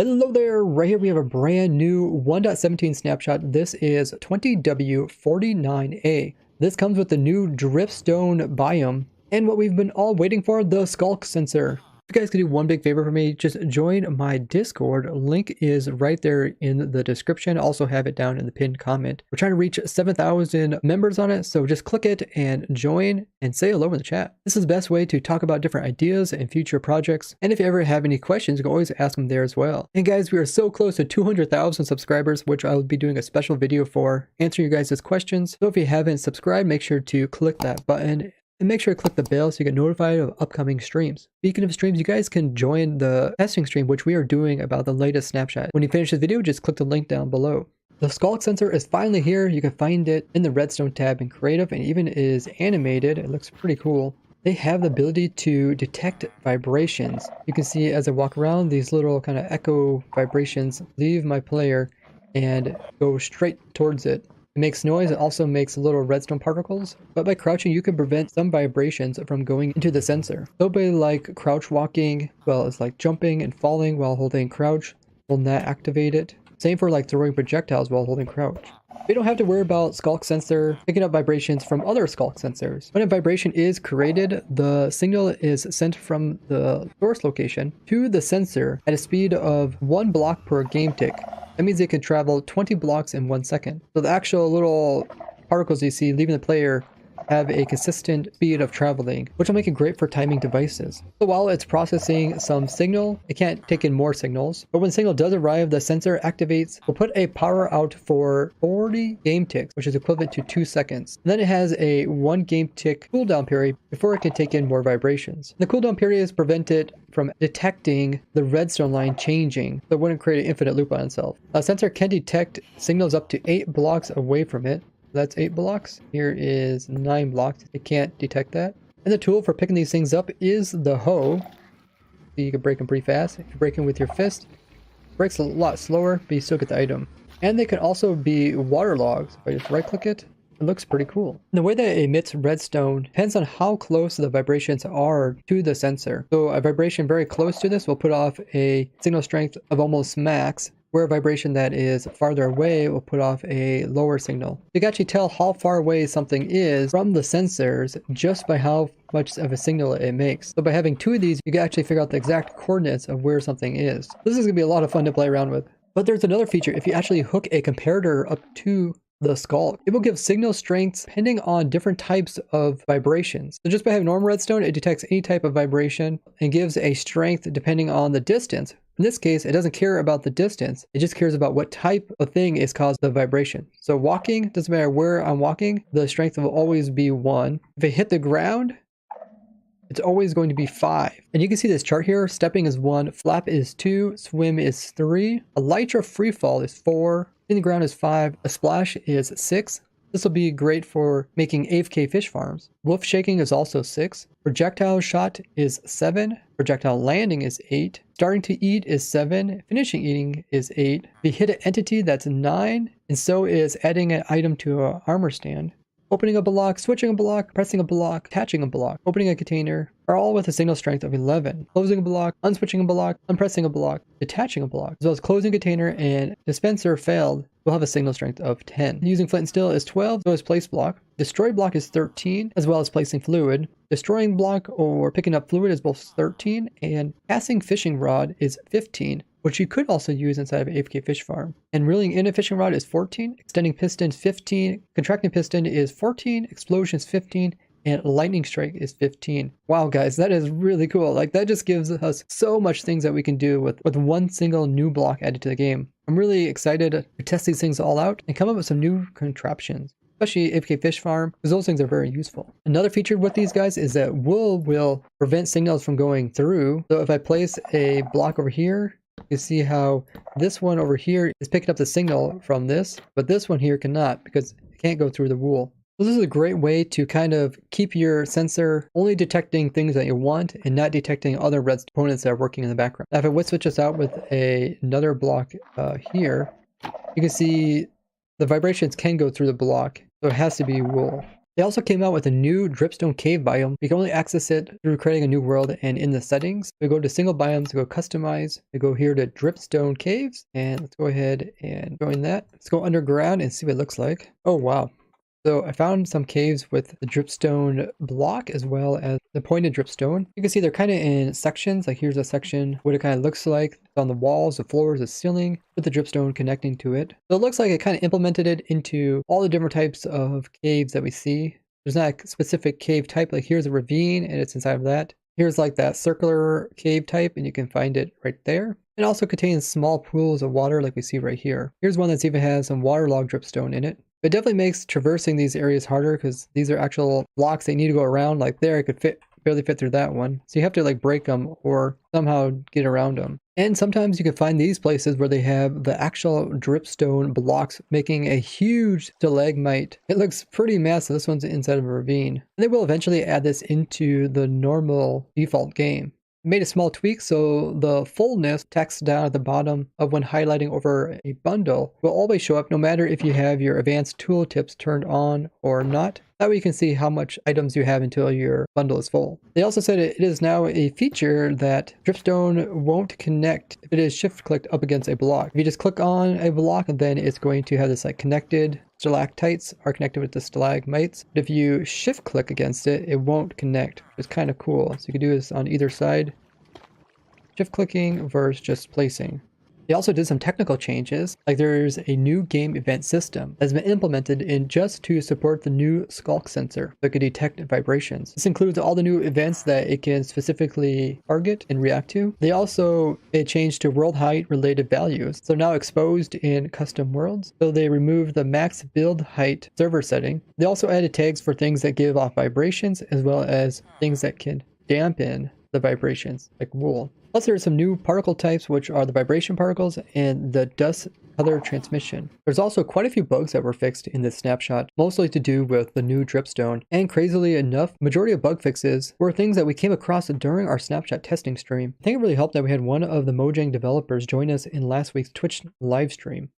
Hello there, right here we have a brand new 1.17 snapshot. This is 20W49A. This comes with the new Dripstone biome and what we've been all waiting for, the Sculk sensor. If you guys could do one big favor for me, just join my Discord. Link is right there in the description. Also have it down in the pinned comment. We're trying to reach 7,000 members on it, so just click it and join and say hello in the chat. This is the best way to talk about different ideas and future projects. And if you ever have any questions, you can always ask them there as well. And guys, we are so close to 200,000 subscribers, which I will be doing a special video for answering your guys' questions. So if you haven't subscribed, make sure to click that button. And make sure to click the bell so you get notified of upcoming streams. Speaking of streams, you guys can join the testing stream, which we are doing about the latest snapshot. When you finish this video, just click the link down below. The Sculk sensor is finally here. You can find it in the Redstone tab in Creative and even is animated. It looks pretty cool. They have the ability to detect vibrations. You can see as I walk around, these little kind of echo vibrations leave my player and go straight towards it. It makes noise. It also makes little redstone particles, but by crouching you can prevent some vibrations from going into the sensor. Nobody like crouch walking, well, it's like jumping and falling while holding crouch will not activate it. Same for like throwing projectiles while holding crouch. We don't have to worry about Sculk sensor picking up vibrations from other Sculk sensors. When a vibration is created, the signal is sent from the source location to the sensor at a speed of 1 block per game tick. That means it can travel 20 blocks in 1 second. So the actual little particles you see leaving the player have a consistent speed of traveling, which will make it great for timing devices. So while it's processing some signal, it can't take in more signals. But when signal does arrive, the sensor activates. We'll put a power out for 40 game ticks, which is equivalent to 2 seconds. And then it has a 1 game tick cooldown period before it can take in more vibrations. The cooldown period is prevented from detecting the redstone line changing, so it wouldn't create an infinite loop on itself. A sensor can detect signals up to 8 blocks away from it. That's 8 blocks. Here is 9 blocks. It can't detect that. And the tool for picking these things up is the hoe. So you can break them pretty fast. If you break them with your fist, it breaks a lot slower, but you still get the item. And they can also be waterlogged. If I just right click it, it looks pretty cool. And the way that it emits redstone depends on how close the vibrations are to the sensor. So a vibration very close to this will put off a signal strength of almost max, where a vibration that is farther away will put off a lower signal. You can actually tell how far away something is from the sensors just by how much of a signal it makes. So by having 2 of these, you can actually figure out the exact coordinates of where something is. This is going to be a lot of fun to play around with. But there's another feature. If you actually hook a comparator up to the Sculk, it will give signal strengths depending on different types of vibrations. So just by having normal redstone, it detects any type of vibration and gives a strength depending on the distance. In this case, it doesn't care about the distance. It just cares about what type of thing is caused the vibration. So walking, doesn't matter where I'm walking, the strength will always be 1. If it hit the ground, it's always going to be 5. And you can see this chart here. Stepping is 1, flap is 2, swim is 3, elytra free fall is 4, in the ground is 5, a splash is 6. This will be great for making AFK fish farms. Wolf shaking is also 6. Projectile shot is 7. Projectile landing is 8. Starting to eat is 7. Finishing eating is 8. If you hit an entity, that's 9. And so is adding an item to an armor stand. Opening a block, switching a block, pressing a block, attaching a block, opening a container are all with a signal strength of 11. Closing a block, unswitching a block, unpressing a block, detaching a block, as well as closing a container and dispenser failed will have a signal strength of 10. Using flint and steel is 12, so is place block. Destroy block is 13, as well as placing fluid. Destroying block or picking up fluid is both 13, and passing fishing rod is 15. Which you could also use inside of an AFK fish farm. And reeling in a fishing rod is 14, extending piston is 15, contracting piston is 14, explosion is 15, and lightning strike is 15. Wow, guys, that is really cool. Like, that just gives us so much things that we can do with one single new block added to the game. I'm really excited to test these things all out and come up with some new contraptions, especially AFK fish farm, because those things are very useful. Another feature with these guys is that wool will prevent signals from going through. So if I place a block over here, you see how this one over here is picking up the signal from this, but this one here cannot because it can't go through the wool. So this is a great way to kind of keep your sensor only detecting things that you want and not detecting other red components that are working in the background. Now if I would switch this out with another block here, you can see the vibrations can go through the block, so it has to be wool. They also came out with a new Dripstone cave biome. You can only access it through creating a new world, and in the settings, we go to single biomes, we go customize, we go here to Dripstone caves, and let's go ahead and join that. Let's go underground and see what it looks like. Oh wow. So I found some caves with the dripstone block as well as the pointed dripstone. You can see they're kind of in sections. Like here's a section, what it kind of looks like. It's on the walls, the floors, the ceiling, with the dripstone connecting to it. So it looks like it kind of implemented it into all the different types of caves that we see. There's not a specific cave type. Like here's a ravine and it's inside of that. Here's like that circular cave type and you can find it right there. It also contains small pools of water like we see right here. Here's one that even has some waterlogged dripstone in it. It definitely makes traversing these areas harder because these are actual blocks that need to go around. Like there, I could barely fit through that one. So you have to like break them or somehow get around them. And sometimes you can find these places where they have the actual dripstone blocks making a huge stalagmite. It looks pretty massive. This one's inside of a ravine. And they will eventually add this into the normal default game. Made a small tweak so the fullness text down at the bottom of when highlighting over a bundle will always show up no matter if you have your advanced tooltips turned on or not. That way you can see how much items you have until your bundle is full. They also said it is now a feature that Dripstone won't connect if it is shift clicked up against a block. If you just click on a block, then it's going to have this like connected stalactites are connected with the stalagmites. But if you shift click against it, it won't connect. It's kind of cool. So you can do this on either side. Shift clicking versus just placing. They also did some technical changes, like there's a new game event system that's been implemented in just to support the new Sculk sensor that can detect vibrations. This includes all the new events that it can specifically target and react to. They also changed to world height related values, so now exposed in custom worlds. So they removed the max build height server setting. They also added tags for things that give off vibrations as well as things that can dampen the vibrations, like wool. Plus there are some new particle types, which are the vibration particles and the dust color transmission. There's also quite a few bugs that were fixed in this snapshot, mostly to do with the new dripstone. And crazily enough, majority of bug fixes were things that we came across during our snapshot testing stream. I think it really helped that we had one of the Mojang developers join us in last week's Twitch live stream.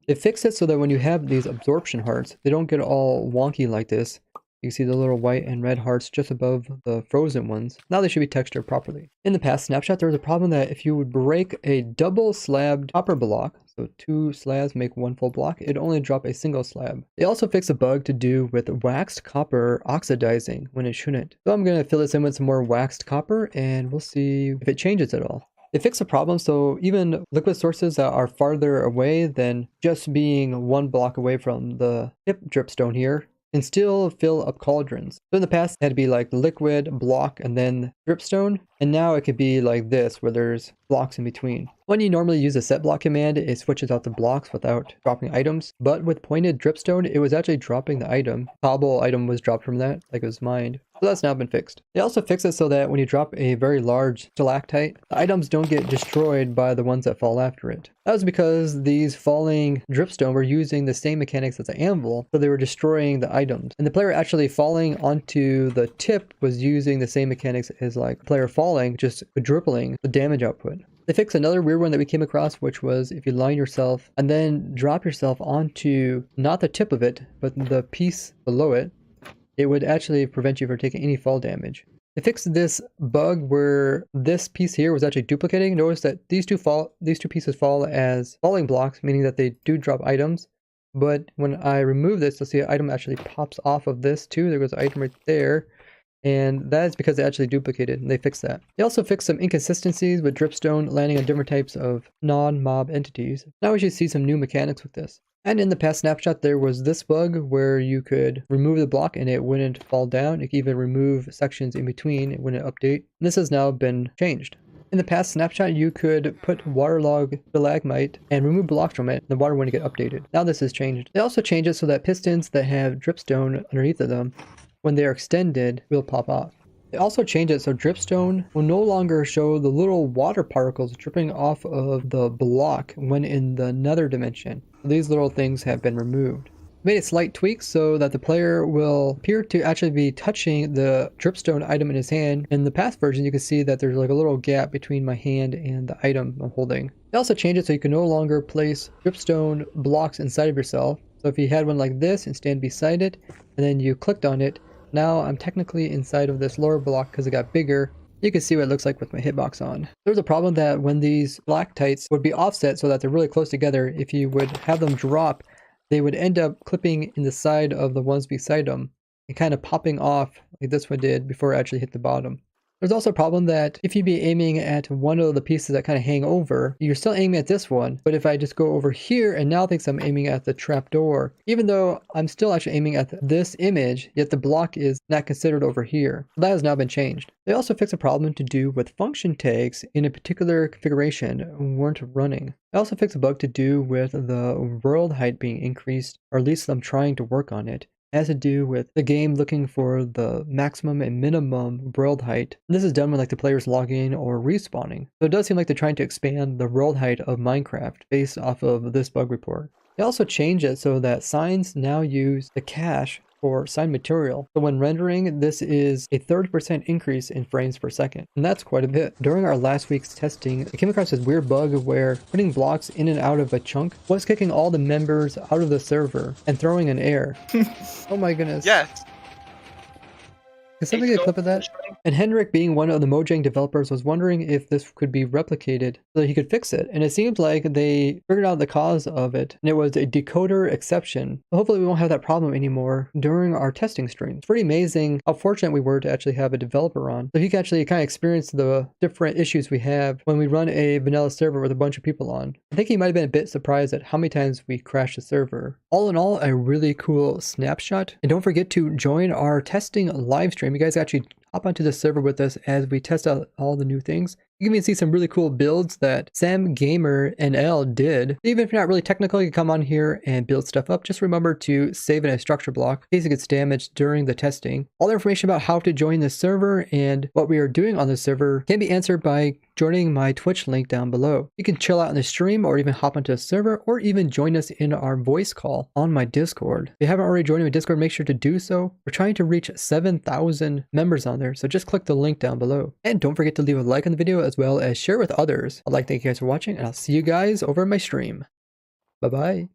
They fixed it so that when you have these absorption hearts, they don't get all wonky like this. You can see the little white and red hearts just above the frozen ones. Now they should be textured properly. In the past snapshot, there was a problem that if you would break a double slabbed copper block, so 2 slabs make 1 full block, it'd only drop a single slab. They also fixed a bug to do with waxed copper oxidizing when it shouldn't. So I'm going to fill this in with some more waxed copper and we'll see if it changes at all. They fixed the problem so even liquid sources that are farther away than just being 1 block away from the tip dripstone here and still fill up cauldrons. So in the past, it had to be like liquid, block, and then dripstone. And now it could be like this, where there's blocks in between. When you normally use a set block command, it switches out the blocks without dropping items. But with pointed dripstone, it was actually dropping the item. Cobble item was dropped from that, like it was mined. So that's now been fixed. They also fixed it so that when you drop a very large stalactite, the items don't get destroyed by the ones that fall after it. That was because these falling dripstone were using the same mechanics as the anvil, so they were destroying the items. And the player actually falling onto the tip was using the same mechanics as like the player falling, just quadrupling the damage output. They fixed another weird one that we came across, which was if you line yourself and then drop yourself onto not the tip of it, but the piece below it, it would actually prevent you from taking any fall damage. They fixed this bug where this piece here was actually duplicating. Notice that these two pieces fall as falling blocks, meaning that they do drop items. But when I remove this, you'll see an item actually pops off of this too. There goes an item right there. And that is because they actually duplicated, and they fixed that. They also fixed some inconsistencies with dripstone landing on different types of non-mob entities. Now we should see some new mechanics with this. And in the past snapshot, there was this bug where you could remove the block and it wouldn't fall down. You could even remove sections in between, it wouldn't update. And this has now been changed. In the past snapshot, you could put waterlogged stalagmite and remove blocks from it. The water wouldn't get updated. Now this has changed. They also changed it so that pistons that have dripstone underneath of them, when they are extended, will pop off. They also changed it so dripstone will no longer show the little water particles dripping off of the block when in the nether dimension. These little things have been removed. Made a slight tweak so that the player will appear to actually be touching the dripstone item in his hand. In the past version, you can see that there's like a little gap between my hand and the item I'm holding. They also changed it so you can no longer place dripstone blocks inside of yourself. So if you had one like this and stand beside it, and then you clicked on it, now I'm technically inside of this lower block because it got bigger. You can see what it looks like with my hitbox on. There's a problem that when these lactites would be offset so that they're really close together, if you would have them drop, they would end up clipping in the side of the ones beside them and kind of popping off like this one did before it actually hit the bottom. There's also a problem that if you'd be aiming at one of the pieces that kind of hang over, you're still aiming at this one. But if I just go over here and now thinks I'm aiming at the trapdoor, even though I'm still actually aiming at this image, yet the block is not considered over here. That has now been changed. They also fixed a problem to do with function tags in a particular configuration weren't running. They also fixed a bug to do with the world height being increased, or at least them trying to work on it. Has to do with the game looking for the maximum and minimum world height. And this is done when like the player's logging or respawning. So it does seem like they're trying to expand the world height of Minecraft based off of this bug report. They also changed it so that signs now use the cache for sign material. So when rendering, this is a 30% increase in frames per second. And that's quite a bit. During our last week's testing, I came across this weird bug where putting blocks in and out of a chunk was kicking all the members out of the server and throwing an error. Oh my goodness. Yes. Can somebody get a clip of that? And Henrik, being one of the Mojang developers, was wondering if this could be replicated so that he could fix it. And it seems like they figured out the cause of it, and it was a decoder exception. So hopefully we won't have that problem anymore during our testing streams. It's pretty amazing how fortunate we were to actually have a developer on. So he can actually kind of experience the different issues we have when we run a vanilla server with a bunch of people on. I think he might have been a bit surprised at how many times we crashed the server. All in all, a really cool snapshot. And don't forget to join our testing live stream. You guys actually hop onto the server with us as we test out all the new things. You can even see some really cool builds that Sam Gamer NL did. Even if you're not really technical, you can come on here and build stuff up. Just remember to save in a structure block in case it gets damaged during the testing. All the information about how to join the server and what we are doing on the server can be answered by joining my Twitch link down below. You can chill out in the stream or even hop onto a server or even join us in our voice call on my Discord. If you haven't already joined my Discord, make sure to do so. We're trying to reach 7,000 members on there, so just click the link down below. And don't forget to leave a like on the video as well as share with others. I'd like to thank you guys for watching, and I'll see you guys over in my stream. Bye-bye.